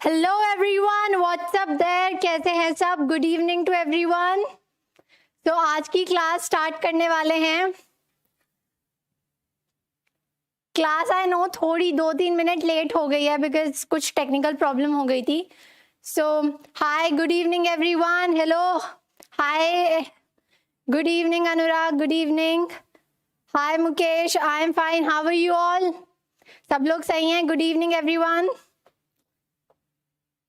Hello everyone, WhatsApp there, कैसे हैं सब? Good evening to everyone. तो आज की क्लास स्टार्ट करने वाले हैं। क्लास आई नो थोड़ी 2-3 मिनट लेट हो गई है बिकॉज कुछ टेक्निकल प्रॉब्लम हो गई थी। So hi, good evening everyone. Hello, hi, good evening Anurag, good evening. Hi Mukesh, I am fine, how are you all? सब लोग सही हैं? Good evening everyone.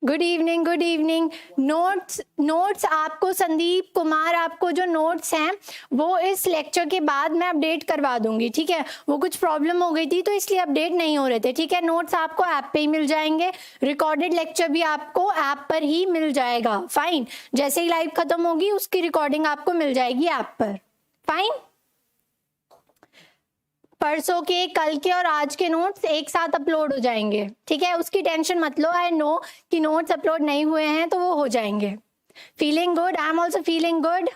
Good evening, good evening. Notes आपको संदीप कुमार, आपको जो नोट्स हैं वो इस लेक्चर के बाद मैं अपडेट करवा दूंगी, ठीक है? वो कुछ प्रॉब्लम हो गई थी तो इसलिए अपडेट नहीं हो रहे थे, ठीक है? नोट्स आपको ऐप पे ही मिल जाएंगे, रिकॉर्डेड लेक्चर भी आपको ऐप पर ही मिल जाएगा। फाइन, जैसे ही लाइव खत्म होगी उसकी रिकॉर्डिंग आपको मिल जाएगी ऐप पर। फाइन, परसों के, कल के और आज के नोट्स एक साथ अपलोड हो जाएंगे, ठीक है? उसकी टेंशन मत लो। आई नो कि नोट्स अपलोड नहीं हुए हैं तो वो हो जाएंगे। Feeling good, I am also feeling good.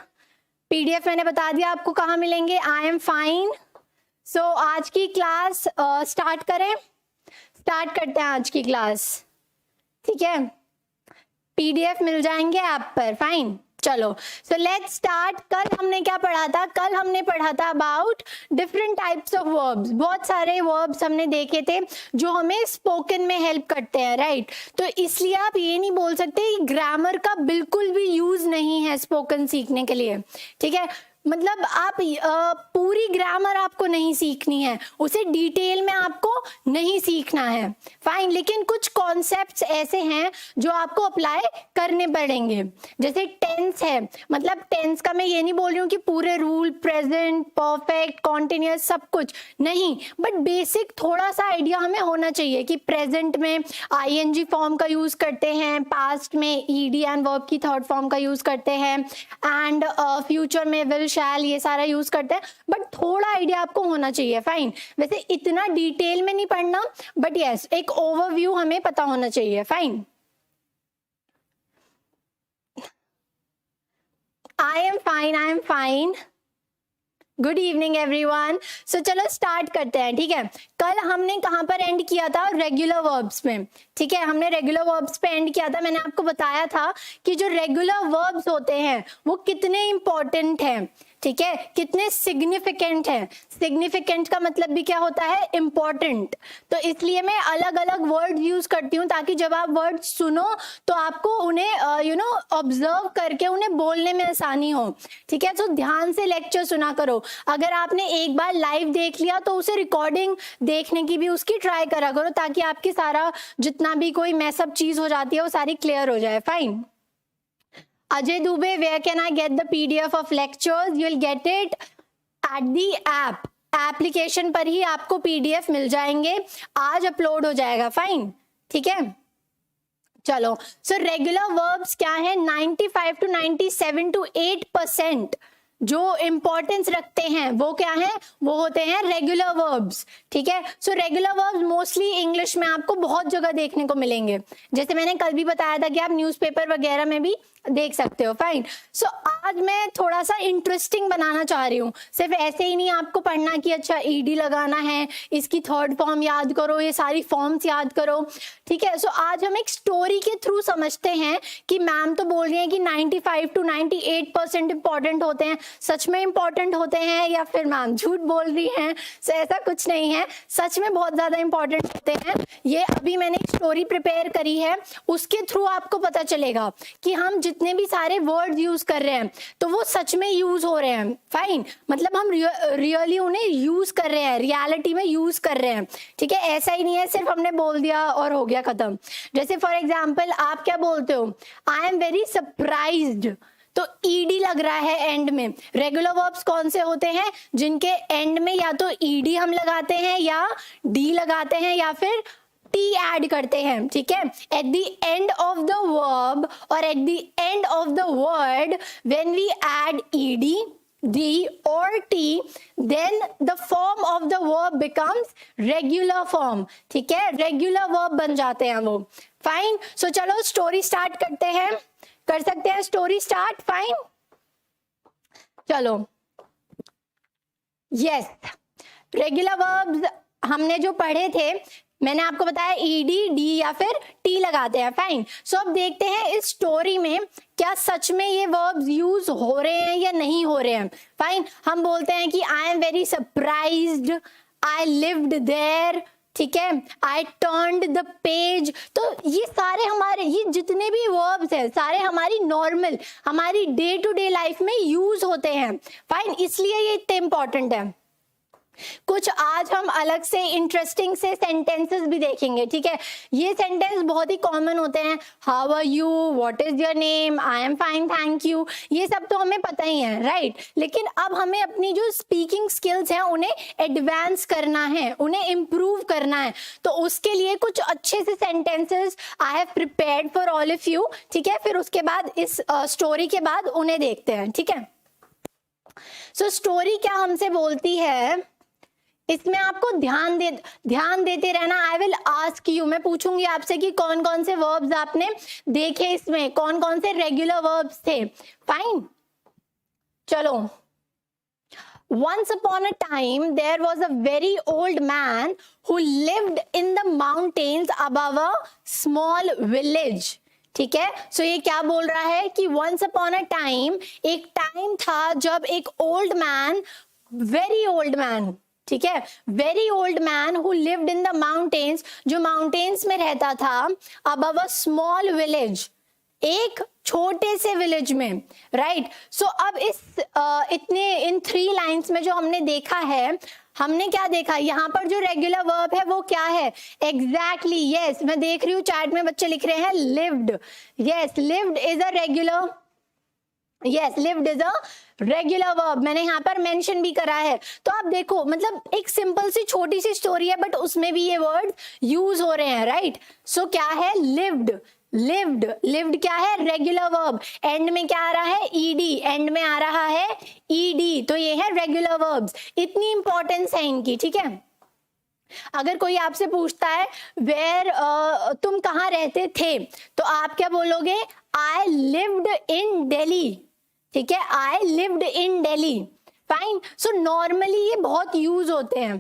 PDF मैंने बता दिया आपको कहाँ मिलेंगे। आई एम फाइन। सो आज की क्लास स्टार्ट करें। स्टार्ट करते हैं आज की क्लास, ठीक है? पीडीएफ मिल जाएंगे ऐप पर। फाइन, चलो सो लेट्स स्टार्ट। कल हमने क्या पढ़ा था? कल हमने पढ़ा था about different types of verbs. बहुत सारे वर्ब्स हमने देखे थे जो हमें स्पोकन में हेल्प करते हैं, राइट? तो इसलिए आप ये नहीं बोल सकते कि ग्रामर का बिल्कुल भी यूज नहीं है स्पोकन सीखने के लिए, ठीक है? मतलब आप पूरी ग्रामर आपको नहीं सीखनी है, उसे डिटेल में आपको नहीं सीखना है। फाइन, लेकिन कुछ कॉन्सेप्ट्स ऐसे हैं जो आपको अप्लाई करने पड़ेंगे। जैसे टेंस है, मतलब टेंस का मैं ये नहीं बोल रही हूँ कि पूरे रूल, प्रेजेंट, परफेक्ट, कॉन्टिन्यूअस, सब कुछ नहीं, बट बेसिक थोड़ा सा आइडिया हमें होना चाहिए कि प्रेजेंट में आईएनजी फॉर्म का यूज करते हैं, पास्ट में ईडी एंड वर्ब की थर्ड फॉर्म का यूज करते हैं, एंड फ्यूचर में विल, शैल, ये सारा यूज करते हैं, बट थोड़ा आइडिया आपको होना चाहिए। फाइन, वैसे इतना डिटेल में नहीं पढ़ना, बट यस एक ओवरव्यू हमें पता होना चाहिए। Fine, I am fine, I am fine. Good evening everyone. So चलो स्टार्ट करते हैं, ठीक है? कल हमने कहाँ पर एंड किया था? रेगुलर वर्ब्स में, ठीक है? हमने रेगुलर वर्ब्स पे एंड किया था। मैंने आपको बताया था कि जो रेगुलर वर्ब्स होते हैं वो कितने इंपॉर्टेंट हैं, ठीक है? कितने सिग्निफिकेंट है। सिग्निफिकेंट का मतलब भी क्या होता है? इंपॉर्टेंट। तो इसलिए मैं अलग अलग वर्ड यूज करती हूँ ताकि जब आप वर्ड सुनो तो आपको उन्हें ऑब्जर्व करके उन्हें बोलने में आसानी हो, ठीक है? तो ध्यान से लेक्चर सुना करो। अगर आपने एक बार लाइव देख लिया तो उसे रिकॉर्डिंग देखने की भी उसकी ट्राई करा करो ताकि आपकी सारा जितना भी कोई मैसअप चीज हो जाती है वो सारी क्लियर हो जाए। Fine, Ajay Dubey, where can I get the PDF of lectures? You will get it at the app. Application पर ही आपको पीडीएफ मिल जाएंगे, आज अपलोड हो जाएगा। फाइन, ठीक है? चलो, सो रेगुलर वर्ब्स क्या है? 95 to 97 to 8% जो इंपॉर्टेंस रखते हैं वो क्या है? वो होते हैं रेगुलर वर्ब्स, ठीक है? So regular verbs mostly English में आपको बहुत जगह देखने को मिलेंगे, जैसे मैंने कल भी बताया था कि आप न्यूज़पेपर वगैरह में भी देख सकते हो। फाइन, सो आज मैं थोड़ा सा इंटरेस्टिंग बनाना चाह रही हूँ। सिर्फ ऐसे ही नहीं आपको पढ़ना कि अच्छा ईडी लगाना है, इसकी थर्ड फॉर्म याद करो, ये सारी फॉर्म्स याद करो, ठीक है? सो आज हम एक स्टोरी के थ्रू समझते हैं कि मैम तो बोल रही हैं कि 95 to 98% इंपॉर्टेंट होते हैं। सच में इंपॉर्टेंट होते हैं या फिर मैम झूठ बोल रही हैं? सो ऐसा कुछ नहीं है, सच में बहुत ज्यादा इंपॉर्टेंट होते हैं। ये अभी मैंने एक स्टोरी प्रिपेयर करी है, उसके थ्रू आपको पता चलेगा कि हम जितने भी सारे वर्ड यूज कर रहे हैं तो वो सच में यूज हो रहे हैं। फाइन, मतलब हम रियली उन्हें यूज कर रहे हैं, रियलिटी में यूज कर रहे हैं, ठीक है? ऐसा ही नहीं है सिर्फ हमने बोल दिया और हो गया खत्म। जैसे फॉर एग्जाम्पल आप क्या बोलते हो? आई एम वेरी सरप्राइज्ड, तो ईडी लग रहा है एंड में। रेगुलर वर्ब्स कौन से होते हैं? जिनके एंड में या तो ईडी हम लगाते हैं या डी लगाते हैं या फिर टी ऐड करते हैं, ठीक है? At the end of the verb और at the end of the word when we add ED, D और T, then the form of the verb becomes regular form, ठीक है? रेगुलर वर्ब बन जाते हैं वो। फाइन, सो चलो स्टोरी स्टार्ट करते हैं। कर सकते हैं स्टोरी स्टार्ट? फाइन, चलो। यस, रेगुलर वर्ब्स हमने जो पढ़े थे मैंने आपको बताया ईडी, डी या फिर टी लगाते हैं। फाइन। सो अब देखते हैं इस स्टोरी में क्या सच में ये वर्ब्स यूज हो रहे हैं या नहीं हो रहे हैं। फाइन। हम बोलते हैं कि I am very surprised, I lived there, ठीक है, आई टर्न्ड द पेज। तो ये सारे हमारे, ये जितने भी वर्ब्स हैं सारे हमारी नॉर्मल, हमारी डे टू डे लाइफ में यूज होते हैं। फाइन। इसलिए ये इतने इंपॉर्टेंट है। कुछ आज हम अलग से इंटरेस्टिंग से सेंटेंसेस भी देखेंगे, ठीक है। ये सेंटेंस बहुत ही कॉमन होते हैं, how are you, what is your name, I am fine thank you, ये सब तो हमें पता ही है, राइट। लेकिन अब हमें अपनी जो स्पीकिंग स्किल्स हैं उन्हें एडवांस करना है, उन्हें इम्प्रूव करना है। तो उसके लिए कुछ अच्छे से sentences I have prepared for all of you, ठीक है। फिर उसके बाद इस स्टोरी के बाद उन्हें देखते हैं, ठीक है। सो स्टोरी क्या हमसे बोलती है, इसमें आपको ध्यान देते रहना। आई विल आस्क यू, मैं पूछूंगी आपसे कि कौन कौन से वर्ब्स आपने देखे, इसमें कौन कौन से रेगुलर वर्ब्स थे। फाइन। चलो। Once upon a time there was a very old man who lived in the mountains above a small village. ठीक है। सो ये क्या बोल रहा है कि once upon a time, एक टाइम था जब एक old man, very old man, ठीक है, very old man who lived in the mountains, जो माउंटेन्स में रहता था, अबव अ स्मॉल विलेज, एक छोटे से विलेज में, राइट। सो अब इस इन 3 लाइन्स में जो हमने देखा है, हमने क्या देखा, यहाँ पर जो रेगुलर वर्ब है वो क्या है, एग्जैक्टली, यस, मैं देख रही हूँ चैट में बच्चे लिख रहे हैं lived, yes, lived is a regular, yes, lived is a regular verb, मैंने यहाँ पर मेंशन भी करा है। तो आप देखो, मतलब एक सिंपल सी छोटी सी स्टोरी है बट उसमें भी ये वर्ड यूज हो रहे हैं, राइट। सो क्या है, लिव्ड, लिव्ड, लिव्ड क्या है, रेगुलर वर्ब, एंड में क्या आ रहा है, ईडी, एंड में आ रहा है ईडी, तो ये है रेगुलर वर्ब्स। इतनी इंपॉर्टेंस है इनकी, ठीक है। अगर कोई आपसे पूछता है वेयर, तुम कहाँ रहते थे, तो आप क्या बोलोगे, आई लिव्ड इन दिल्ली, ठीक है, I lived in Delhi. Fine. So normally ये बहुत यूज होते हैं।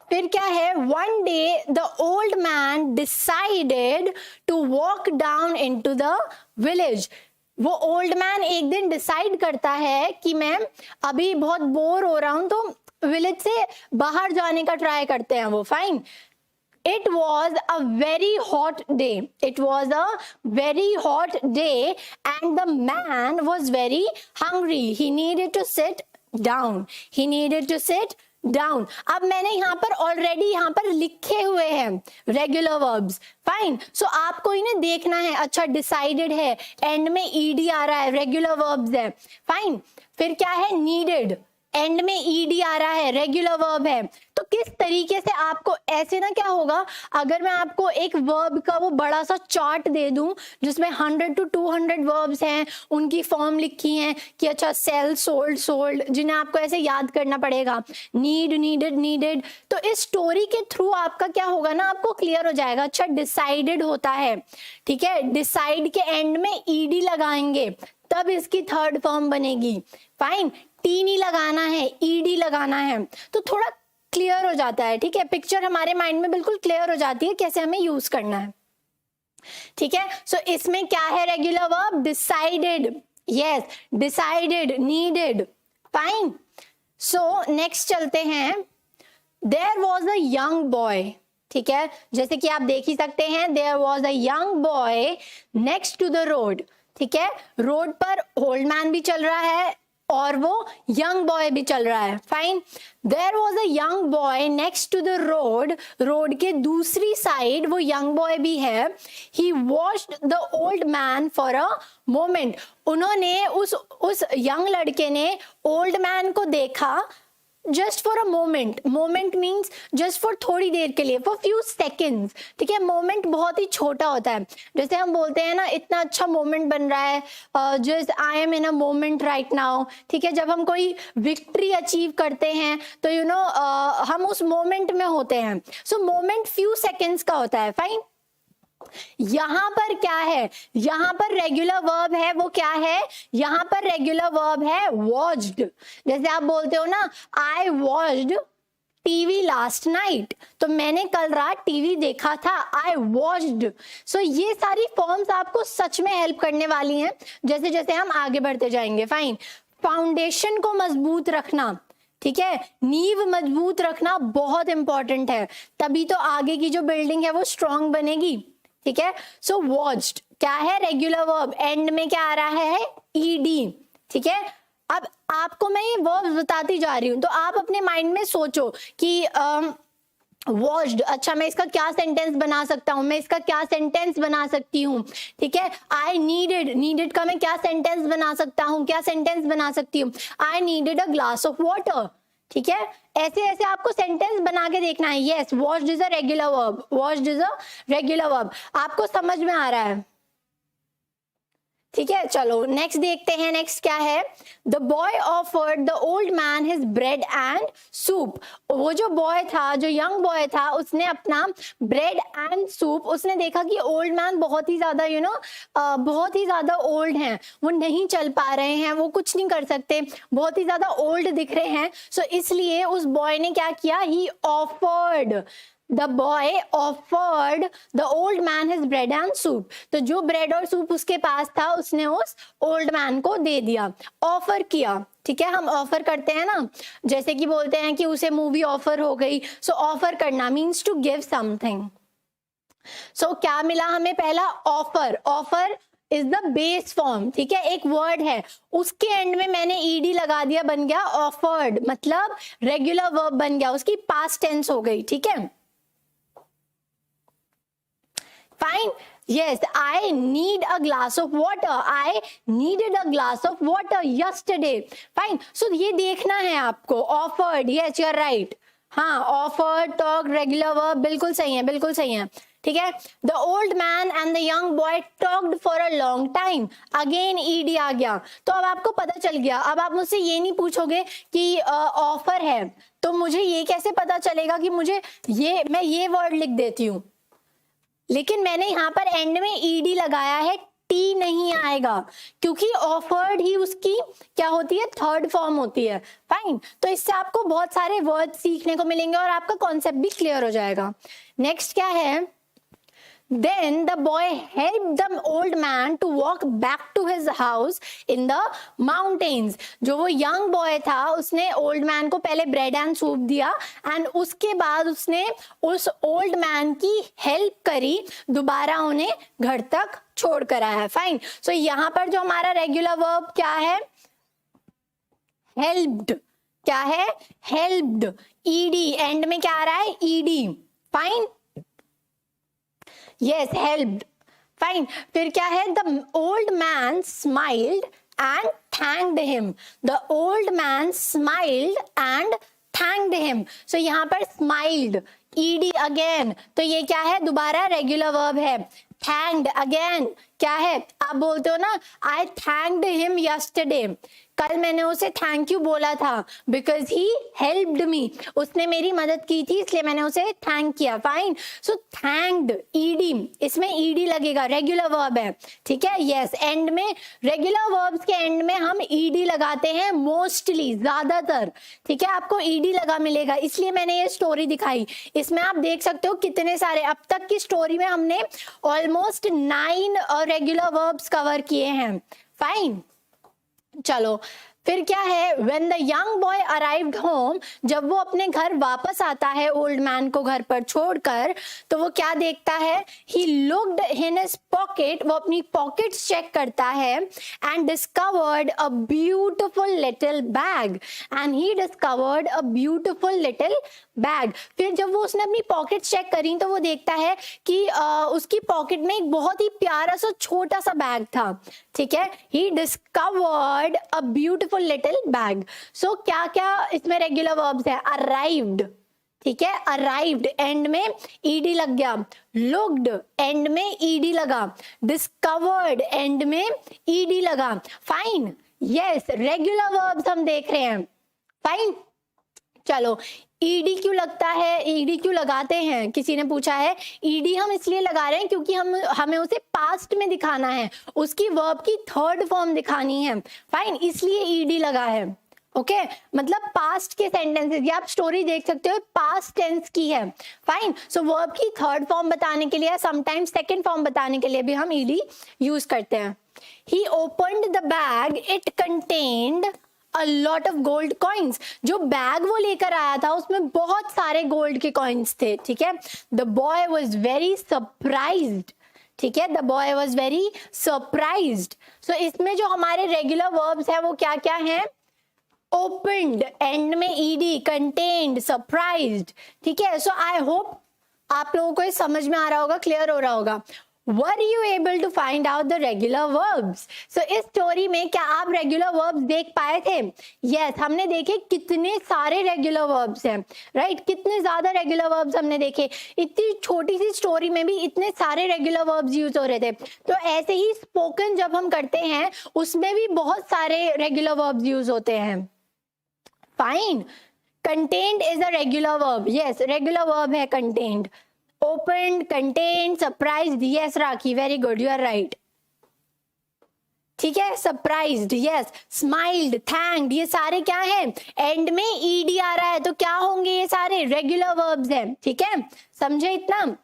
फिर क्या है, one day the old man decided to walk down into the village. वो ओल्ड मैन एक दिन डिसाइड करता है कि मैं अभी बहुत बोर हो रहा हूं, तो विलेज से बाहर जाने का ट्राई करते हैं वो। Fine. It was a very hot day. It was a very hot day and the man was very hungry. He needed to sit down. He needed to sit down. अब मैंने यहाँ पर ऑलरेडी यहाँ पर लिखे हुए हैं रेगुलर वर्ब्स। फाइन। सो आपको इन्हें देखना है। अच्छा, डिसाइडेड है, एंड में ईडी आ रहा है, रेगुलर वर्ब्स है। फाइन। फिर क्या है, नीडेड, एंड में ईडी आ रहा है, रेगुलर वर्ब है। तो किस तरीके से आपको, ऐसे ना क्या होगा, अगर मैं आपको एक वर्ब का वो बड़ा सा चार्ट दे दूं जिसमें 100 to 200 वर्ब्स हैं, उनकी फॉर्म लिखी हैं कि अच्छा सेल, सोल्ड, सोल्ड, जिन्हें आपको ऐसे याद करना पड़ेगा, नीड, नीडेड, नीडेड। तो इस स्टोरी के थ्रू आपका क्या होगा ना, आपको क्लियर हो जाएगा। अच्छा, डिसाइडेड होता है, ठीक है, डिसाइड के एंड में ईडी लगाएंगे तब इसकी थर्ड फॉर्म बनेगी। फाइन। टी नहीं लगाना है, ईडी लगाना है, तो थोड़ा क्लियर हो जाता है, ठीक है। पिक्चर हमारे माइंड में बिल्कुल क्लियर हो जाती है कैसे हमें यूज करना है, ठीक है। सो इसमें क्या है, regular verb, decided, yes, decided, needed. Fine. So next चलते हैं। There was a young boy, ठीक है, जैसे कि आप देख ही सकते हैं, there was a young boy next to the road, ठीक है। रोड पर ओल्ड मैन भी चल रहा है और वो यंग बॉय भी चल रहा है। Fine. There was a young boy next to the road, road के दूसरी साइड वो यंग बॉय भी है। He watched the old man for a moment, उन्होंने उस यंग लड़के ने ओल्ड मैन को देखा just for a moment, moment means just for थोड़ी देर के लिए, फॉर फ्यू सेकेंड्स, ठीक है। मोमेंट बहुत ही छोटा होता है, जैसे हम बोलते हैं ना, इतना अच्छा मोमेंट बन रहा है, just I am in a moment right now, ठीक है। जब हम कोई विक्ट्री अचीव करते हैं तो यू नो हम उस मोमेंट में होते हैं। सो मोमेंट फ्यू सेकेंड्स का होता है। फाइन। यहां पर क्या है, यहां पर रेगुलर वर्ब है, वो क्या है, यहां पर रेगुलर वर्ब है वॉच्ड। जैसे आप बोलते हो ना, I watched TV last night, तो मैंने कल रात टीवी देखा था। I watched. सो ये सारी फॉर्म्स आपको सच में हेल्प करने वाली हैं जैसे जैसे हम आगे बढ़ते जाएंगे। फाइन। फाउंडेशन को मजबूत रखना, ठीक है, नींव मजबूत रखना बहुत इंपॉर्टेंट है, तभी तो आगे की जो बिल्डिंग है वो स्ट्रांग बनेगी। ठीक है। सो वॉच्ड क्या है, रेगुलर वर्ब, एंड में क्या आ रहा है, ईडी। ठीक है। अब आपको मैं ये वर्ब बताती जा रही हूं, तो आप अपने माइंड में सोचो कि वॉच्ड, अच्छा मैं इसका क्या सेंटेंस बना सकता हूँ, मैं इसका क्या सेंटेंस बना सकती हूँ। ठीक है। आई नीडेड, नीडेड का मैं क्या सेंटेंस बना सकता हूँ, क्या सेंटेंस बना सकती हूँ, I needed a glass of water. ठीक है। ऐसे ऐसे आपको सेंटेंस बना के देखना है। Yes, watched is a regular verb, watched is a regular verb. आपको समझ में आ रहा है? ठीक है। चलो नेक्स्ट देखते हैं। नेक्स्ट क्या है, the boy offered the old man his bread and soup. वो जो बॉय था, जो यंग बॉय था, उसने अपना ब्रेड एंड सूप, उसने देखा कि ओल्ड मैन बहुत ही ज्यादा बहुत ही ज्यादा ओल्ड हैं, वो नहीं चल पा रहे हैं, वो कुछ नहीं कर सकते, बहुत ही ज्यादा ओल्ड दिख रहे हैं। सो इसलिए उस बॉय ने क्या किया, ही offered, The boy offered the old man his bread and soup. तो जो ब्रेड और सूप उसके पास था उसने उस ओल्ड मैन को दे दिया, ऑफर किया। ठीक है। हम ऑफर करते हैं ना, जैसे कि बोलते हैं कि उसे मूवी ऑफर हो गई। सो ऑफर करना मीन्स टू गिव समथिंग। सो क्या मिला हमें, पहला offer. Offer is the base form. ठीक है। एक वर्ड है, उसके एंड में मैंने ईडी लगा दिया, बन गया ऑफर्ड, मतलब रेगुलर वर्ब बन गया, उसकी पास्ट टेंस हो गई। ठीक है। Fine. Yes, I need a glass of water. I needed a glass of water yesterday. Fine. So ये देखना है आपको, offered. Yes, you're right. हाँ, offered, talk, regular verb, बिल्कुल सही है, बिल्कुल सही है। ठीक है। The old man and the young boy talked for a long time. Again ED आ गया, तो अब आपको पता चल गया। अब आप मुझसे ये नहीं पूछोगे कि ऑफर है, तो मुझे ये कैसे पता चलेगा कि मैं ये वर्ड लिख देती हूँ, लेकिन मैंने यहाँ पर एंड में ईडी लगाया है, टी नहीं आएगा, क्योंकि ऑफर्ड ही उसकी क्या होती है, थर्ड फॉर्म होती है। फाइन। तो इससे आपको बहुत सारे वर्ड सीखने को मिलेंगे और आपका कॉन्सेप्ट भी क्लियर हो जाएगा। नेक्स्ट क्या है, Then the boy helped the old man to walk back to his house in the mountains. जो वो young boy था, उसने old man को पहले bread and soup दिया and उसके बाद उसने उस old man की help करी, दोबारा उन्हें घर तक छोड़ कर आया। फाइन। सो यहाँ पर जो हमारा रेगुलर वर्ब क्या है, helped। क्या है, helped। ईडी एंड में क्या आ रहा है, ED. Fine. Yes, helped. Fine. फिर क्या है, the old man smiled and thanked him. The old man smiled and thanked him. So यहाँ पर smiled, ed again. तो ये क्या है, दोबारा regular verb है। Thanked again क्या है, आप बोलते हो ना, I thanked him yesterday. कल मैंने उसे थैंक यू बोला था, बिकॉज ही हेल्प्ड मी, उसने मेरी मदद की थी इसलिए मैंने उसे थैंक किया। फाइन। सो थैंक्ड, ईडी, इसमें ईडी लगेगा, रेगुलर वर्ब है। ठीक है। यस, एंड में रेगुलर वर्ब्स के एंड में हम ईडी लगाते हैं मोस्टली, ज्यादातर। ठीक है। आपको ईडी लगा मिलेगा, इसलिए मैंने ये स्टोरी दिखाई। इसमें आप देख सकते हो कितने सारे, अब तक की स्टोरी में हमने ऑलमोस्ट 9 रेगुलर वर्ब्स कवर किए हैं। फाइन। चलो फिर क्या है, when the young boy arrived home, जब वो अपने घर वापस आता है ओल्ड मैन को घर पर छोड़कर, तो वो क्या देखता है, he looked in his pocket, वो अपनी पॉकेट्स चेक करता है, and discovered a beautiful little bag, and he discovered a beautiful little bag। फिर जब वो उसने अपनी पॉकेट चेक करी तो वो देखता है कि उसकी पॉकेट में एक बहुत ही प्यारा सा छोटा सा बैग था। ठीक है। he discovered a beautiful little bag। so क्या क्या इसमें रेगुलर वर्ब्स है, arrived। ठीक है। arrived एंड में ed लग गया, looked एंड में ed लगा, discovered एंड में ed लगा। फाइन। यस, रेगुलर वर्ब्स हम देख रहे हैं। फाइन। चलो ईडी क्यों लगता है, ईडी क्यों लगाते हैं, किसी ने पूछा है। ईडी हम इसलिए लगा रहे हैं क्योंकि हमें उसे पास्ट में दिखाना है, उसकी वर्ब की थर्ड फॉर्म दिखानी है। फाइन, इसलिए ईडी लगा है। ओके मतलब पास्ट के सेंटेंसेस, या आप स्टोरी देख सकते हो पास्ट टेंस की है। फाइन, सो वर्ब की थर्ड फॉर्म बताने के लिए, समटाइम्स सेकंड फॉर्म बताने के लिए भी हम ईडी यूज करते हैं। He opened the bag, it contained a lot of gold coins. जो बैग वो लेकर आया था उसमें बहुत सारे गोल्ड के कॉइन्स थे, ठीक है। The boy was very surprised, ठीक है, the boy was very surprised. So इसमें जो हमारे रेगुलर वर्ब्स है वो क्या क्या हैं? ओपन्ड, एंड में ईडी, कंटेन्ड, सरप्राइज्ड, ठीक है। सो आई होप आप लोगों को ये समझ में आ रहा होगा, क्लियर हो रहा होगा। Were you able to find out the regular verbs? So इस स्टोरी में क्या आप रेगुलर वर्ब्स देख पाए थे? Yes, हमने देखे कितने सारे रेगुलर वर्ब्स हैं, राइट? कितने ज्यादा रेगुलर वर्ब्स हमने देखे। इतनी छोटी सी स्टोरी में भी इतने सारे रेगुलर वर्ब्स यूज हो रहे थे। तो ऐसे ही स्पोकन जब हम करते हैं उसमें भी बहुत सारे रेगुलर वर्ब्स यूज होते हैं। Fine, contained is a regular verb. Yes, regular verb है contained. Opened, contained, surprised, yes Rakhi, very good, you are right, ठीक है। सरप्राइज्ड, यस, स्माइल्ड, थैंक्ड, ये सारे क्या हैं? एंड में ईडी आ रहा है तो क्या होंगे? ये सारे रेगुलर वर्ब्स हैं, ठीक है। समझे इतना?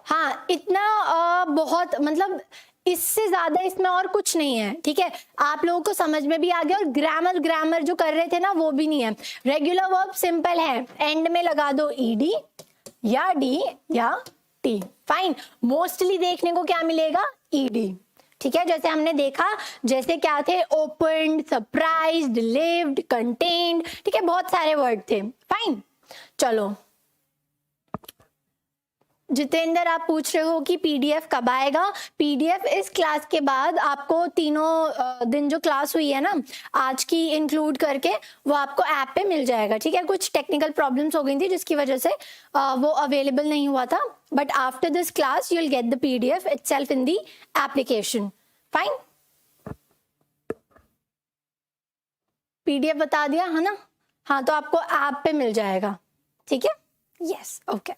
हाँ, इतना बहुत, मतलब इससे ज्यादा इसमें और कुछ नहीं है, ठीक है। आप लोगों को समझ में भी आ गया, और ग्रामर जो कर रहे थे ना वो भी नहीं है। रेगुलर वर्ब सिंपल है, एंड में लगा दो ईडी या डी या टी। फाइन, मोस्टली देखने को क्या मिलेगा? ईडी, ठीक है। जैसे हमने देखा, जैसे क्या थे? ओपन्ड, सरप्राइज्ड, लिव्ड, कंटेन्ड, ठीक है, बहुत सारे वर्ड थे। फाइन, चलो जितेंद्र आप पूछ रहे हो कि पीडीएफ कब आएगा? पीडीएफ इस क्लास के बाद आपको तीनों दिन जो क्लास हुई है ना आज की इंक्लूड करके, वो आपको ऐप पे मिल जाएगा, ठीक है। कुछ टेक्निकल प्रॉब्लम्स हो गई थी जिसकी वजह से वो अवेलेबल नहीं हुआ था, but after this class you will get the PDF itself in the application. Fine, PDF बता दिया है ना? हाँ, तो आपको ऐप पे मिल जाएगा, ठीक है। यस, ओके,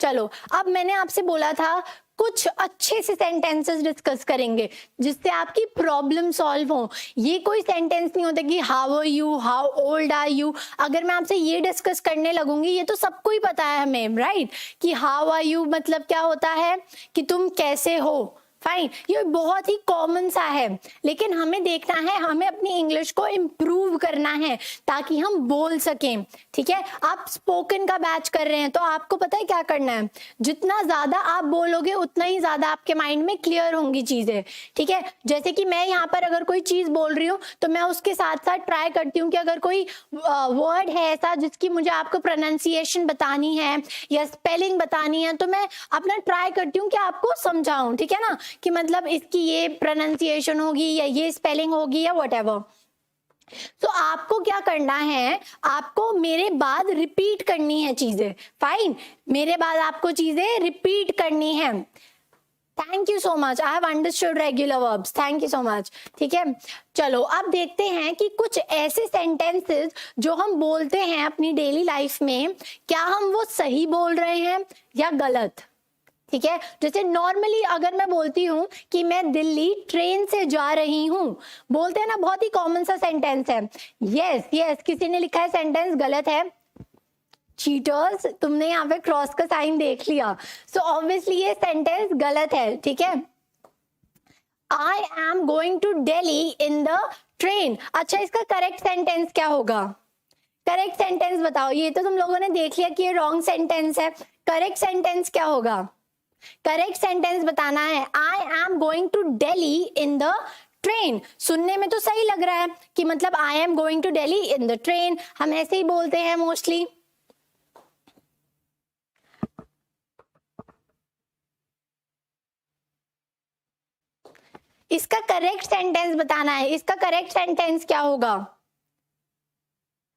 चलो अब मैंने आपसे बोला था कुछ अच्छे से सेंटेंसेस डिस्कस करेंगे जिससे आपकी प्रॉब्लम सॉल्व हो। ये कोई सेंटेंस नहीं होता कि how are you, how old are you. अगर मैं आपसे ये डिस्कस करने लगूंगी, ये तो सबको ही पता है हमें, राइट, कि हाउ आर यू मतलब क्या होता है कि तुम कैसे हो। फाइन, ये बहुत ही कॉमन सा है, लेकिन हमें देखना है, हमें अपनी इंग्लिश को इम्प्रूव करना है ताकि हम बोल सकें, ठीक है। आप स्पोकन का बैच कर रहे हैं तो आपको पता है क्या करना है, जितना ज्यादा आप बोलोगे उतना ही ज्यादा आपके माइंड में क्लियर होंगी चीजें, ठीक है। जैसे कि मैं यहाँ पर अगर कोई चीज बोल रही हूँ तो मैं उसके साथ साथ ट्राई करती हूँ कि अगर कोई वर्ड है ऐसा जिसकी मुझे आपको प्रोनाउंसिएशन बतानी है या स्पेलिंग बतानी है, तो मैं अपना ट्राई करती हूँ कि आपको समझाऊं, ठीक है ना, कि मतलब इसकी ये प्रोनाउंसिएशन होगी या ये स्पेलिंग होगी या व्हाटएवर। तो आपको क्या करना है, आपको मेरे बाद रिपीट करनी है चीजें। फाइन, मेरे बाद आपको चीजें रिपीट करनी है। Thank you so much, I have understood regular verbs, thank you so much, ठीक है। चलो अब देखते हैं कि कुछ ऐसे सेंटेंसेस जो हम बोलते हैं अपनी डेली लाइफ में, क्या हम वो सही बोल रहे हैं या गलत, ठीक है। जैसे नॉर्मली अगर मैं बोलती हूँ कि मैं दिल्ली ट्रेन से जा रही हूँ, बोलते हैं ना, बहुत ही कॉमन सा सेंटेंस है। यस यस, किसी ने लिखा है सेंटेंस गलत है। चीटर्स, तुमने यहाँ पे क्रॉस का साइन देख लिया, सो ऑब्वियसली ये सेंटेंस गलत है, ठीक है। I am going to Delhi in the train. अच्छा, इसका करेक्ट सेंटेंस क्या होगा? करेक्ट सेंटेंस बताओ। ये तो तुम लोगों ने देख लिया कि ये रॉन्ग सेंटेंस है। करेक्ट सेंटेंस क्या होगा? करेक्ट सेंटेंस बताना है। I am going to Delhi in the train. सुनने में तो सही लग रहा है कि मतलब I am going to Delhi in the train, हम ऐसे ही बोलते हैं मोस्टली। इसका करेक्ट सेंटेंस बताना है। इसका करेक्ट सेंटेंस क्या होगा?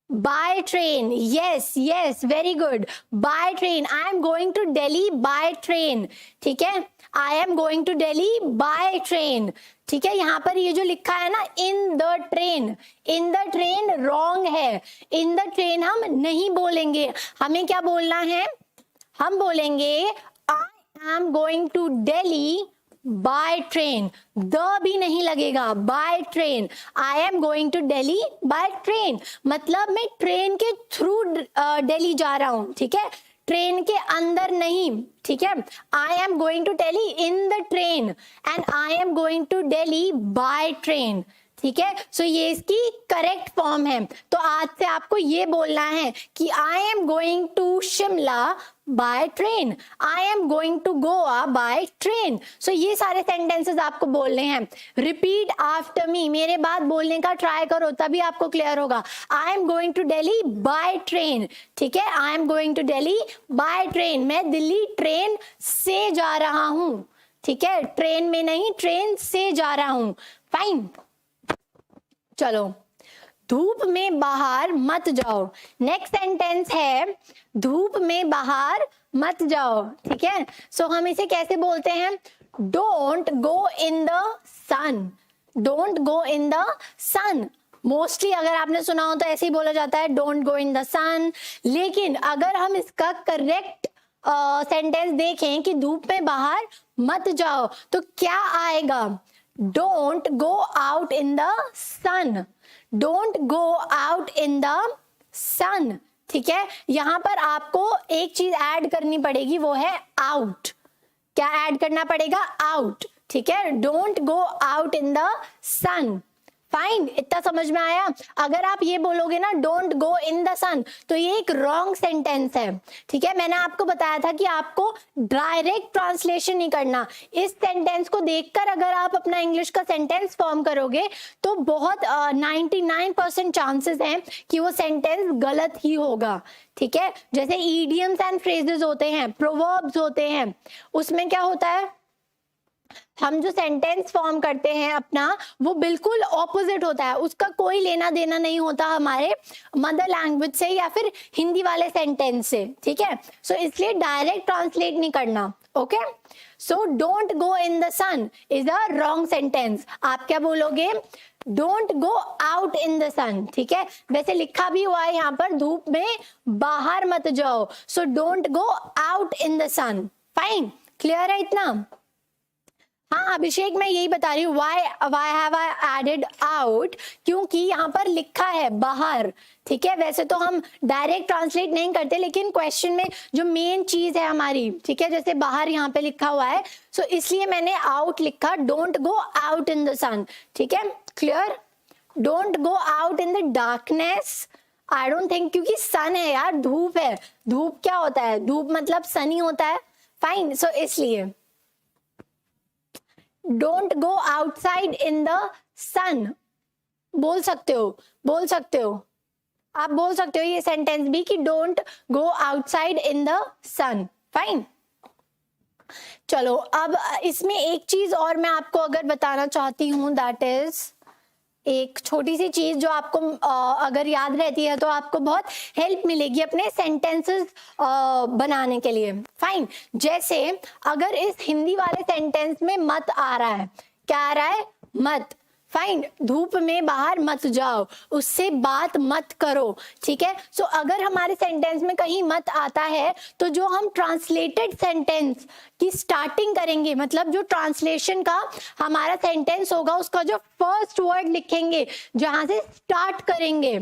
By train. Yes yes, very good, by train. I am going to Delhi by train, ठीक है। I am going to Delhi by train, ठीक है। यहाँ पर ये जो लिखा है ना in the train, in the train wrong है। इन द ट्रेन हम नहीं बोलेंगे, हमें क्या बोलना है? हम बोलेंगे I am going to Delhi by train, the भी नहीं लगेगा, by train. I am going to Delhi by train, मतलब मैं ट्रेन के थ्रू दिल्ली जा रहा हूँ, ठीक है, ट्रेन के अंदर नहीं, ठीक है। I am going to Delhi in the train and I am going to Delhi by train, ठीक है। सो ये इसकी करेक्ट फॉर्म है। तो आज से आपको ये बोलना है कि I am going to Shimla by train, I am going to Goa by train. So ये सारे सेंटेंसेस आपको बोलने हैं। रिपीट आफ्टर मी, मेरे बाद बोलने का ट्राई करो, तभी आपको क्लियर होगा। I am going to Delhi by train, ठीक है, I am going to Delhi by train, मैं दिल्ली ट्रेन से जा रहा हूं, ठीक है, ट्रेन में नहीं, ट्रेन से जा रहा हूं। फाइन, चलो, धूप में बाहर मत जाओ। नेक्स्ट सेंटेंस है धूप में बाहर मत जाओ, ठीक है। सो हम इसे कैसे बोलते हैं? Don't go in the sun, don't go in the sun. Mostly अगर आपने सुना हो तो ऐसे ही बोला जाता है, डोंट गो इन द सन। लेकिन अगर हम इसका करेक्ट सेंटेंस देखें कि धूप में बाहर मत जाओ, तो क्या आएगा? Don't go out in the sun, don't go out in the sun, ठीक है। यहां पर आपको एक चीज ऐड करनी पड़ेगी, वो है out। क्या ऐड करना पड़ेगा? out, ठीक है। Don't go out in the sun। Fine, इतना समझ में आया? अगर आप ये बोलोगे ना डोंट गो इन द सन, तो ये एक रॉन्ग सेंटेंस है, ठीक है। मैंने आपको बताया था कि आपको डायरेक्ट ट्रांसलेशन नहीं करना। इस सेंटेंस को देखकर अगर आप अपना इंग्लिश का सेंटेंस फॉर्म करोगे तो बहुत 99% चांसेस हैं कि वो सेंटेंस गलत ही होगा, ठीक है। जैसे ईडियम्स एंड फ्रेजेस होते हैं, प्रोवर्ब्स होते हैं, उसमें क्या होता है, हम जो सेंटेंस फॉर्म करते हैं अपना, वो बिल्कुल ऑपोजिट होता है, उसका कोई लेना देना नहीं होता हमारे मदर लैंग्वेज से या फिर हिंदी वाले सेंटेंस से, ठीक है। सो इसलिए डायरेक्ट ट्रांसलेट नहीं करना, okay. So don't go in the sun is a wrong sentence. आप क्या बोलोगे? Don't go out in the sun, ठीक है। वैसे लिखा भी हुआ है यहाँ पर, धूप में बाहर मत जाओ। So don't go out in the sun. Fine, clear है इतना? हाँ अभिषेक, मैं यही बता रही हूँ why have I added out, क्योंकि यहाँ पर लिखा है बाहर, ठीक है। वैसे तो हम डायरेक्ट ट्रांसलेट नहीं करते, लेकिन क्वेश्चन में जो मेन चीज है हमारी, ठीक है, जैसे बाहर यहाँ पे लिखा हुआ है, सो इसलिए मैंने आउट लिखा, don't go out in the sun, ठीक है, clear. Don't go out in the darkness, I don't think, क्योंकि सन है यार, धूप है, धूप क्या होता है? धूप मतलब सनी होता है। फाइन, सो इसलिए don't go outside in the sun बोल सकते हो, बोल सकते हो, आप बोल सकते हो ये सेंटेंस भी कि don't go outside in the sun. Fine, चलो, अब इसमें एक चीज और मैं आपको अगर बताना चाहती हूँ, दैट इज एक छोटी सी चीज जो आपको अगर याद रहती है तो आपको बहुत हेल्प मिलेगी अपने सेंटेंसेस बनाने के लिए। फाइन, जैसे अगर इस हिंदी वाले सेंटेंस में मत आ रहा है, क्या आ रहा है? मत। फाइन, धूप में बाहर मत जाओ, उससे बात मत करो, ठीक है। सो अगर हमारे सेंटेंस में कहीं मत आता है, तो जो हम ट्रांसलेटेड सेंटेंस की स्टार्टिंग करेंगे, मतलब जो ट्रांसलेशन का हमारा सेंटेंस होगा, उसका जो फर्स्ट वर्ड लिखेंगे, जहां से स्टार्ट करेंगे,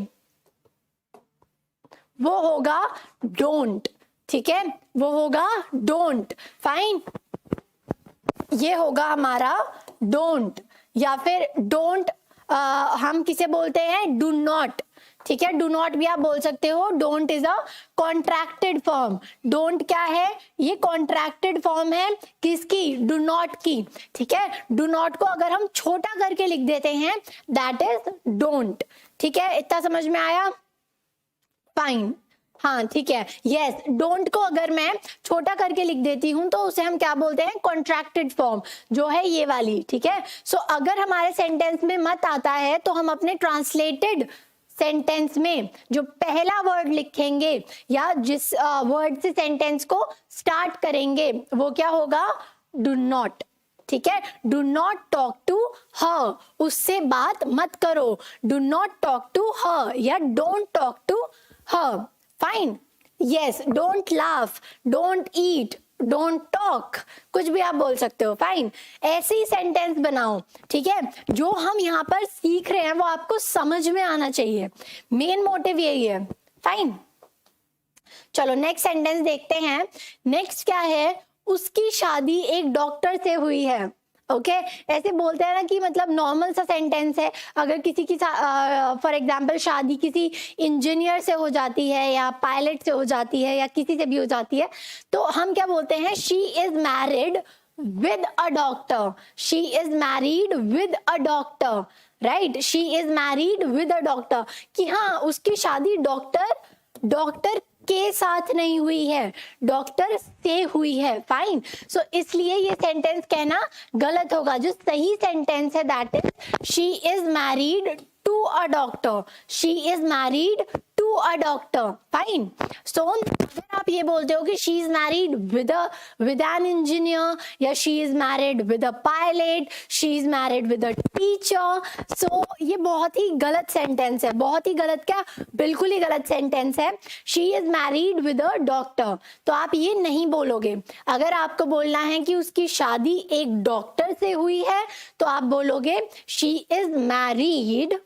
वो होगा डोंट, ठीक है, वो होगा डोंट। फाइन, ये होगा हमारा डोंट, या फिर डोंट हम किसे बोलते हैं? डू नॉट, ठीक है, डू नॉट भी आप बोल सकते हो। Don't is a contracted form. Don't क्या है? ये कॉन्ट्रैक्टेड फॉर्म है किसकी? डू नॉट की, ठीक है। डू नॉट को अगर हम छोटा करके लिख देते हैं, दैट इज डोंट, ठीक है। इतना समझ में आया? फाइन, हाँ ठीक है, यस। डोंट को अगर मैं छोटा करके लिख देती हूं तो उसे हम क्या बोलते हैं? कॉन्ट्रैक्टेड फॉर्म, जो है ये वाली, ठीक है। सो अगर हमारे सेंटेंस में मत आता है, तो हम अपने ट्रांसलेटेड सेंटेंस में जो पहला वर्ड लिखेंगे या जिस वर्ड से सेंटेंस को स्टार्ट करेंगे, वो क्या होगा? डू नॉट, ठीक है। Do not talk to her, उससे बात मत करो। Do not talk to her या don't talk to her. Fine, yes. Don't laugh, don't eat, don't talk, कुछ भी आप बोल सकते हो, फाइन। ऐसे ही सेंटेंस बनाओ, ठीक है। जो हम यहाँ पर सीख रहे हैं वो आपको समझ में आना चाहिए, मेन मोटिव यही है, फाइन। चलो नेक्स्ट सेंटेंस देखते हैं। नेक्स्ट क्या है, उसकी शादी एक डॉक्टर से हुई है। ओके ऐसे बोलते हैं ना कि मतलब नॉर्मल सा सेंटेंस है। अगर किसी की फॉर एग्जांपल शादी किसी इंजीनियर से हो जाती है या पायलट से हो जाती है या किसी से भी हो जाती है, तो हम क्या बोलते हैं, she is married with a doctor, she is married with a doctor, right, she is married with a doctor, कि हाँ उसकी शादी डॉक्टर के साथ नहीं हुई है, डॉक्टर से हुई है, फाइन। सो इसलिए ये सेंटेंस कहना गलत होगा। जो सही सेंटेंस है that is she is married to a doctor, she is married to a doctor, fine. So अगर आप ये बोलते हो कि she is married with an engineer, या she is married with a pilot, she is married with a teacher, so ये बहुत ही गलत सेंटेंस है, बहुत ही गलत, क्या बिल्कुल ही गलत सेंटेंस है। She is married with a doctor, तो आप ये नहीं बोलोगे। अगर आपको बोलना है कि उसकी शादी एक डॉक्टर से हुई है, तो आप बोलोगे she is married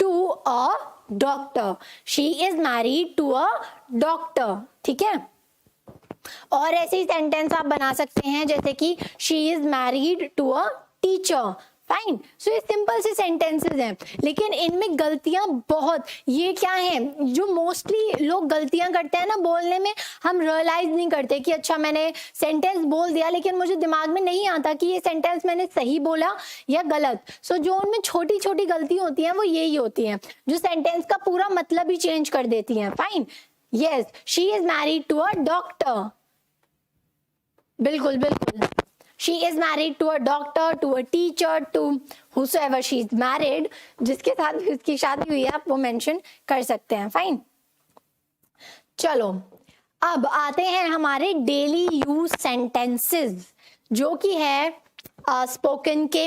to a doctor, she is married to a doctor, ठीक है। और ऐसे ही सेंटेंस आप बना सकते हैं जैसे कि she is married to a teacher, fine. So ये सिंपल से सेंटेंसेस हैं, लेकिन इनमें गलतियां बहुत, ये क्या है जो मोस्टली लोग गलतियां करते हैं ना बोलने में, हम रियलाइज नहीं करते कि अच्छा मैंने सेंटेंस बोल दिया लेकिन मुझे दिमाग में नहीं आता कि ये सेंटेंस मैंने सही बोला या गलत। सो जो उनमें छोटी छोटी गलती होती हैं वो यही होती हैं जो सेंटेंस का पूरा मतलब ही चेंज कर देती हैं, fine. Yes, she is married to a doctor, बिल्कुल बिल्कुल, she is married to a doctor, to a teacher, to whosoever she is married, जिसके साथ भी उसकी शादी हुई है आप वो मेंशन कर सकते हैं, फाइन। चलो अब आते हैं हमारे डेली यूज सेंटेंसेस, जो कि है स्पोकन के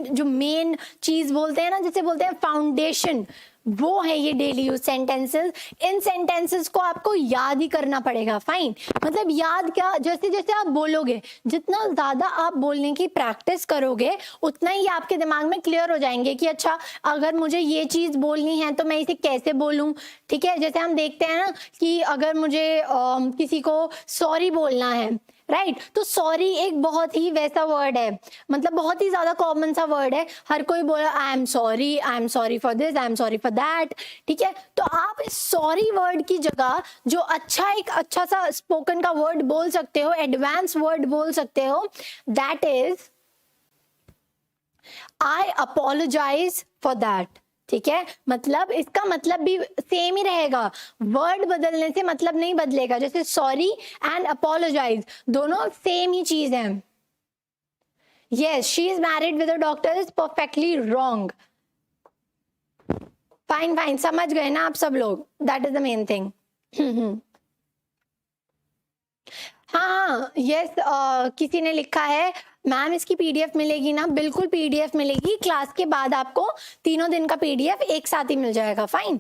जो मेन चीज बोलते हैं ना, जिसे बोलते हैं फाउंडेशन, वो है ये डेली यूज सेंटेंसेस। इन सेंटेंसेस को आपको याद ही करना पड़ेगा, फाइन। मतलब याद क्या, जैसे जैसे आप बोलोगे, जितना ज्यादा आप बोलने की प्रैक्टिस करोगे उतना ही आपके दिमाग में क्लियर हो जाएंगे कि अच्छा अगर मुझे ये चीज बोलनी है तो मैं इसे कैसे बोलूं, ठीक है। जैसे हम देखते हैं ना कि अगर मुझे किसी को सॉरी बोलना है, राइट, तो सॉरी एक बहुत ही वैसा वर्ड है, मतलब बहुत ही ज्यादा कॉमन सा वर्ड है, हर कोई बोला I am sorry for this, I am sorry for that, ठीक है। तो आप इस सॉरी वर्ड की जगह जो एक अच्छा सा स्पोकन का वर्ड बोल सकते हो, एडवांस वर्ड बोल सकते हो, that is I apologise for that, ठीक है। मतलब इसका मतलब भी सेम ही रहेगा, वर्ड बदलने से मतलब नहीं बदलेगा। जैसे सॉरी एंड अपोलोजाइज दोनों सेम ही चीज है। Yes, she is married with a doctor is perfectly wrong, fine fine, समझ गए ना आप सब लोग, that is the main thing. हाँ यस, किसी ने लिखा है मैम इसकी पीडीएफ मिलेगी ना, बिल्कुल पीडीएफ मिलेगी, क्लास के बाद आपको 3 दिन का पीडीएफ एक साथ ही मिल जाएगा, फाइन,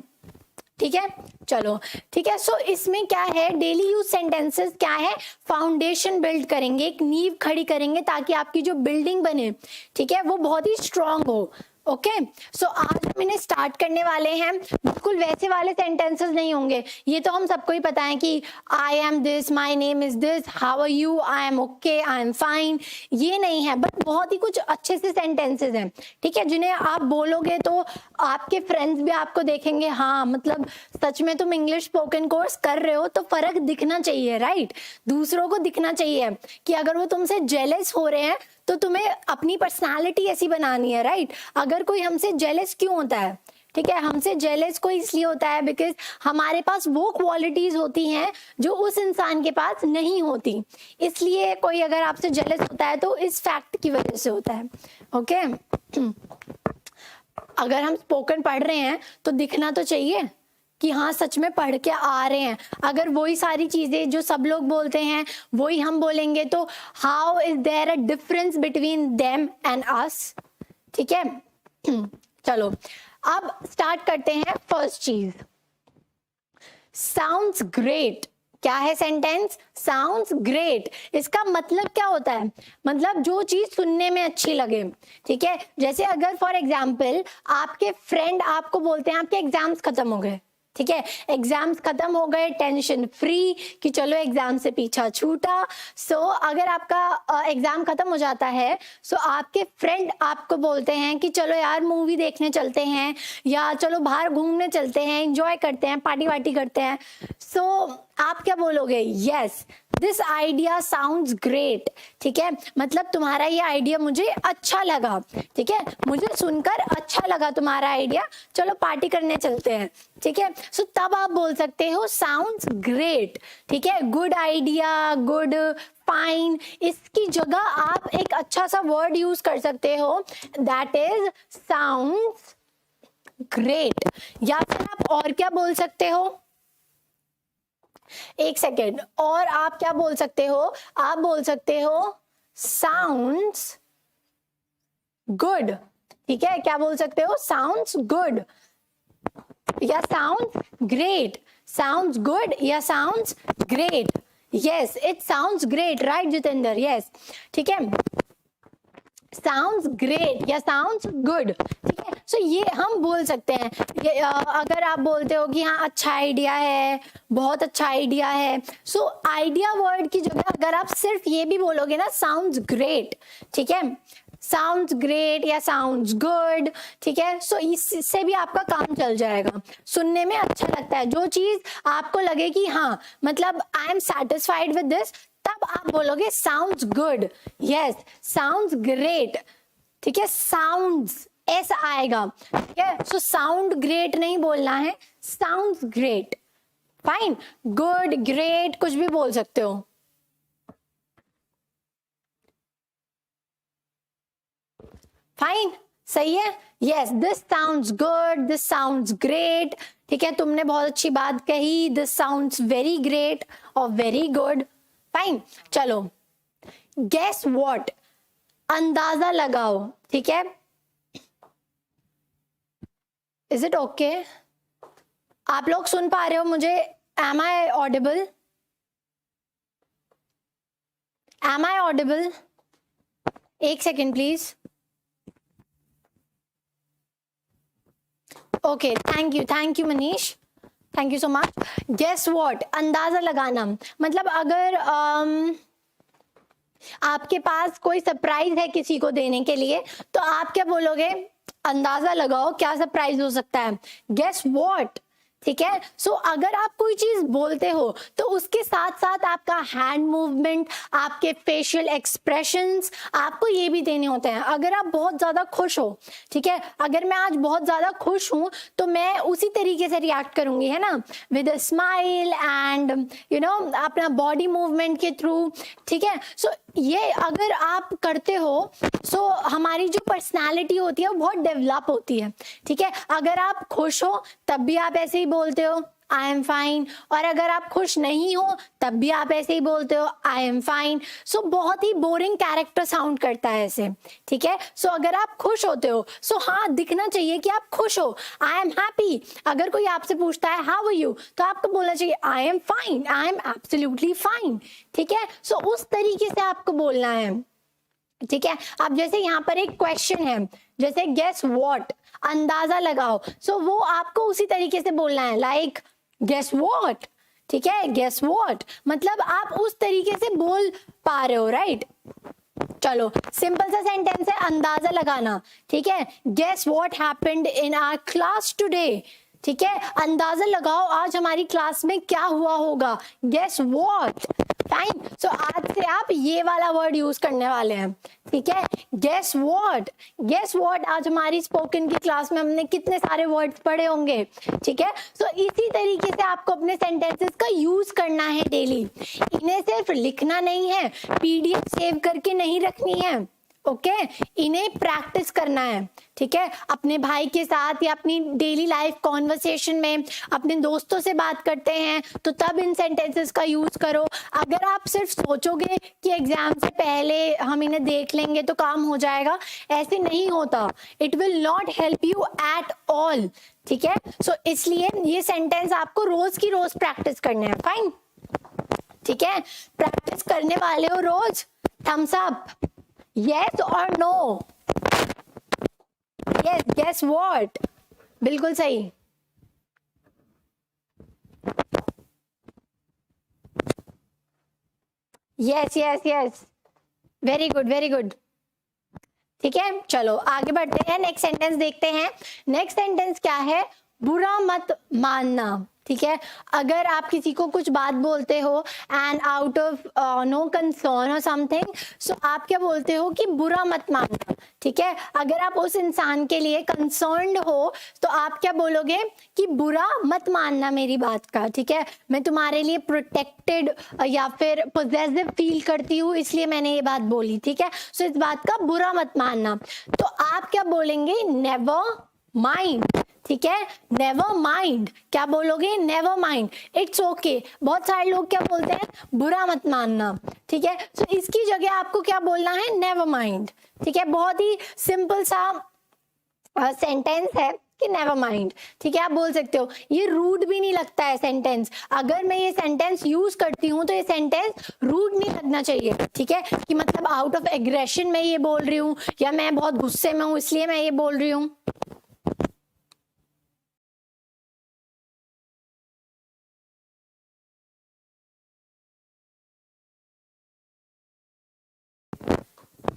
ठीक है। चलो ठीक है, सो इसमें क्या है, डेली यूज सेंटेंसेस क्या है, फाउंडेशन बिल्ड करेंगे, एक नींव खड़ी करेंगे ताकि आपकी जो बिल्डिंग बने, ठीक है, वो बहुत ही स्ट्रांग हो। ओके सो आज हम इन्हें स्टार्ट करने वाले हैं। बिल्कुल वैसे वाले सेंटेंसेस नहीं होंगे, ये तो हम सबको ही पता है कि I am this, my name is this, how are you, I am okay, I am fine, ये नहीं है, बट बहुत ही कुछ अच्छे से सेंटेंसेस हैं, ठीक है, जिन्हें आप बोलोगे तो आपके फ्रेंड्स भी आपको देखेंगे, हाँ मतलब सच में तुम इंग्लिश स्पोकन कोर्स कर रहे हो, तो फर्क दिखना चाहिए, राइट, दूसरों को दिखना चाहिए कि अगर वो तुमसे जेलस हो रहे हैं तो तुम्हें अपनी पर्सनालिटी ऐसी बनानी है, राइट। अगर कोई हमसे जेलस क्यों होता है, ठीक है, हमसे जेलस कोई इसलिए होता है बिकॉज हमारे पास वो क्वालिटीज होती हैं जो उस इंसान के पास नहीं होती, इसलिए कोई अगर आपसे जेलस होता है तो इस फैक्ट की वजह से होता है। ओके अगर हम स्पोकन पढ़ रहे हैं तो दिखना तो चाहिए कि हाँ सच में पढ़ के आ रहे हैं। अगर वही सारी चीजें जो सब लोग बोलते हैं वही हम बोलेंगे तो how is there a difference between them and us, ठीक है। चलो अब स्टार्ट करते हैं। फर्स्ट चीज, साउंड्स ग्रेट, क्या है सेंटेंस? Sounds great. इसका मतलब क्या होता है? मतलब जो चीज सुनने में अच्छी लगे, ठीक है। जैसे अगर फॉर एग्जाम्पल आपके फ्रेंड आपको बोलते हैं आपके एग्जाम्स खत्म हो गए, ठीक है, एग्जाम्स खत्म हो गए, टेंशन फ्री कि चलो एग्जाम से पीछा छूटा। सो अगर आपका एग्जाम खत्म हो जाता है, सो आपके फ्रेंड आपको बोलते हैं कि चलो यार मूवी देखने चलते हैं, या चलो बाहर घूमने चलते हैं, एंजॉय करते हैं, पार्टी वार्टी करते हैं। सो आप क्या बोलोगे? Yes, this idea sounds great, ठीक है, मतलब तुम्हारा ये आइडिया मुझे अच्छा लगा, ठीक है, मुझे सुनकर अच्छा लगा तुम्हारा आइडिया, चलो पार्टी करने चलते हैं, ठीक है। सो तब आप बोल सकते हो साउंड्स ग्रेट, ठीक है। गुड आइडिया, गुड, फाइन, इसकी जगह आप एक अच्छा सा वर्ड यूज कर सकते हो, दैट इज साउंड्स ग्रेट। या फिर आप और क्या बोल सकते हो? एक सेकेंड, और आप क्या बोल सकते हो? आप बोल सकते हो साउंड्स गुड, ठीक है। क्या बोल सकते हो? साउंड्स गुड या साउंड्स ग्रेट, साउंड्स गुड या sounds great. Yes, it sounds great, right Jitendra? Yes, ठीक है, साउंड्स ग्रेट या साउंड्स गुड, ठीक है। सो ये हम बोल सकते हैं। ये अगर आप बोलते हो कि हाँ अच्छा आइडिया है, बहुत अच्छा आइडिया है, सो आइडिया वर्ड की जगह अगर आप सिर्फ ये भी बोलोगे ना, साउंड्स ग्रेट, ठीक है, साउंड्स ग्रेट या साउंड्स गुड, ठीक है, सो इससे भी आपका काम चल जाएगा, सुनने में अच्छा लगता है। जो चीज आपको लगे कि हाँ मतलब I am satisfied with this, तब आप बोलोगे sounds good, yes, sounds great, ठीक है, साउंड्स ऐसा आएगा, ठीक है। सो साउंड ग्रेट नहीं बोलना है, sounds great, fine, good, great, कुछ भी बोल सकते हो, फाइन, सही है। Yes, this sounds good, this sounds great, ठीक है, तुमने बहुत अच्छी बात कही, दिस साउंड्स वेरी ग्रेट और वेरी गुड, फाइन। चलो, गेस व्हाट, अंदाजा लगाओ, ठीक है, इज इट ओके? आप लोग सुन पा रहे हो मुझे? Am I audible? Am I audible? एक second please. Okay, thank you Manish, thank you so much. Guess what, अंदाजा लगाना, मतलब अगर आपके पास कोई सरप्राइज है किसी को देने के लिए, तो आप क्या बोलोगे? अंदाजा लगाओ क्या सरप्राइज हो सकता है, गेस व्हाट, ठीक है। सो अगर आप कोई चीज बोलते हो तो उसके साथ साथ आपका हैंड मूवमेंट, आपके फेशियल एक्सप्रेशंस आपको ये भी देने होते हैं। अगर आप बहुत ज्यादा खुश हो, ठीक है, अगर मैं आज बहुत ज्यादा खुश हूं तो मैं उसी तरीके से रिएक्ट करूंगी, है ना, with a smile and you know अपना बॉडी मूवमेंट के थ्रू, ठीक है। सो ये अगर आप करते हो, सो हमारी जो पर्सनालिटी होती है वो बहुत डेवलप होती है, ठीक है। अगर आप खुश हो तब भी आप ऐसे ही बोलते हो आई एम फाइन, और अगर आप खुश नहीं हो तब भी आप ऐसे ही बोलते हो आई एम फाइन। सो बहुत ही बोरिंग कैरेक्टर साउंड करता है ऐसे, ठीक है। सो अगर आप खुश होते हो, सो हाँ दिखना चाहिए कि आप खुश हो, आई एम हैप्पी। अगर कोई आपसे पूछता है हाउ आर यू, तो आपको बोलना चाहिए आई am fine, I am absolutely fine, ठीक है। सो उस तरीके से आपको बोलना है, ठीक है। अब जैसे यहाँ पर एक क्वेश्चन है, जैसे गेस व्हाट, अंदाजा लगाओ, सो वो आपको उसी तरीके से बोलना है, लाइक गेस व्हाट, ठीक है, गेस व्हाट, मतलब आप उस तरीके से बोल पा रहे हो, राइट। चलो, सिंपल सा सेंटेंस है, अंदाजा लगाना, ठीक है, guess what happened in our class today, ठीक है, अंदाजा लगाओ आज हमारी क्लास में क्या हुआ होगा, गेस व्हाट, फाइन। सो आज से आप ये वाला वर्ड यूज करने वाले हैं, ठीक है, गेस व्हाट। गेस व्हाट, आज हमारी स्पोकन की क्लास में हमने कितने सारे वर्ड्स पढ़े होंगे, ठीक है। सो इसी तरीके से आपको अपने सेंटेंसेस का यूज करना है डेली, इन्हें सिर्फ लिखना नहीं है, पीडीएफ सेव करके नहीं रखनी है, ओके, इन्हें प्रैक्टिस करना है, ठीक है। अपने भाई के साथ या अपनी डेली लाइफ कॉन्वर्सेशन में अपने दोस्तों से बात करते हैं तो तब इन सेंटेंसेस का यूज करो। अगर आप सिर्फ सोचोगे कि एग्जाम से पहले हम इन्हें देख लेंगे तो काम हो जाएगा, ऐसे नहीं होता, it will not help you at all, ठीक है। सो इसलिए ये सेंटेंस आपको रोज की रोज प्रैक्टिस करने हैं, फाइन। ठीक है, प्रैक्टिस करने वाले हो रोज? थम्स अप, यस और नो? Yes, guess what? बिल्कुल सही। Yes yes yes, very good very good. ठीक है, चलो आगे बढ़ते हैं, नेक्स्ट सेंटेंस देखते हैं। नेक्स्ट सेंटेंस क्या है? बुरा मत मानना। ठीक है, अगर आप किसी को कुछ बात बोलते हो and out of no concern और समथिंग, सो आप क्या बोलते हो कि बुरा मत मानना। ठीक है, अगर आप उस इंसान के लिए कंसर्न्ड हो तो आप क्या बोलोगे कि बुरा मत मानना मेरी बात का। ठीक है, मैं तुम्हारे लिए प्रोटेक्टेड या फिर पोजेसिव फील करती हूँ, इसलिए मैंने ये बात बोली। ठीक है, सो इस बात का बुरा मत मानना। तो आप क्या बोलेंगे? Never mind. ठीक है, नेवर माइंड। क्या बोलोगे? Never mind, it's okay. बहुत सारे लोग क्या बोलते हैं? बुरा मत मानना। ठीक है, तो इसकी जगह आपको क्या बोलना है? Never mind. ठीक है, बहुत ही सिंपल सा सेंटेंस है कि नेवर माइंड। ठीक है, आप बोल सकते हो। ये रूड भी नहीं लगता है सेंटेंस। अगर मैं ये सेंटेंस यूज करती हूँ तो ये सेंटेंस रूड नहीं लगना चाहिए। ठीक है, कि मतलब आउट ऑफ एग्रेशन मैं ये बोल रही हूँ या मैं बहुत गुस्से में हूँ इसलिए मैं ये बोल रही हूँ।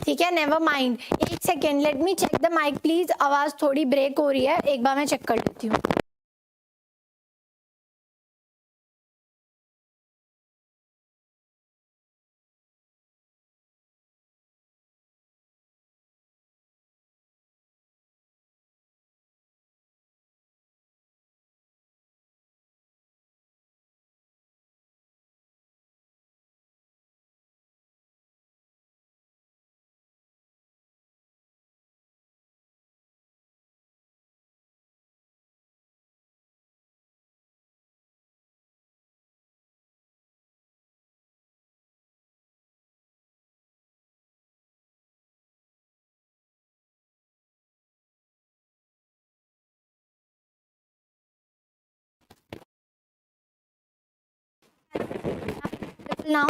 ठीक है, नेवर माइंड। एक second, let me check the mic please. आवाज थोड़ी ब्रेक हो रही है, एक बार मैं चेक कर लेती हूँ। नाउ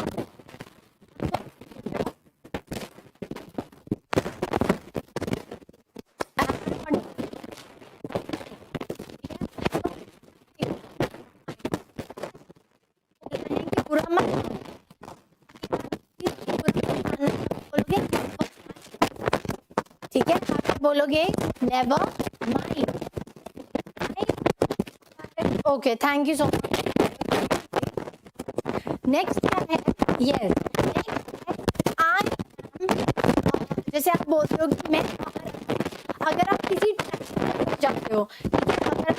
बुरा मत बोलोगे। ठीक है, आप बोलोगे never mind. Okay, thank you so much. Next क्या है? Yes, I am. जैसे आप बोलते हो कि मैं, अगर आप किसी जाते हो, अगर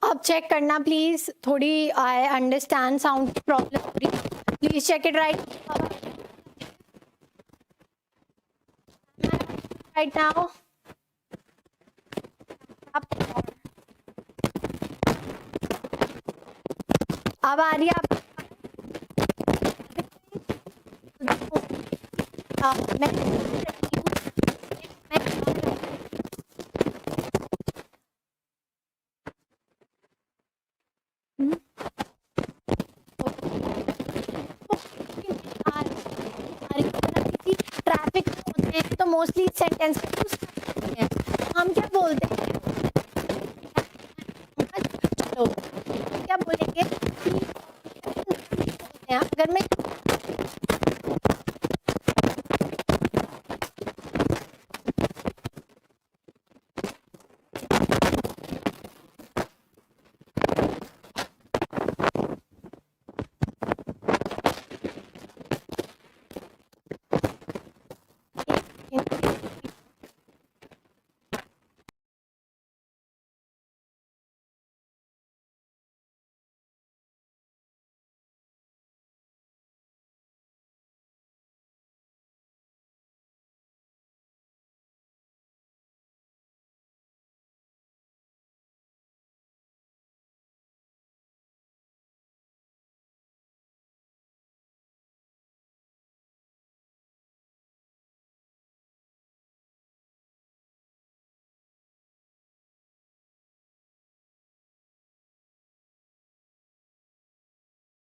अब चेक करना प्लीज, थोड़ी आई अंडरस्टैंड साउंड प्रॉब्लम हो रही है, please check it right now. अब आ रही है मैं ट्रैफिक होते हैं तो मोस्टली सेंटेंस हम क्या बोलते हैं? चलो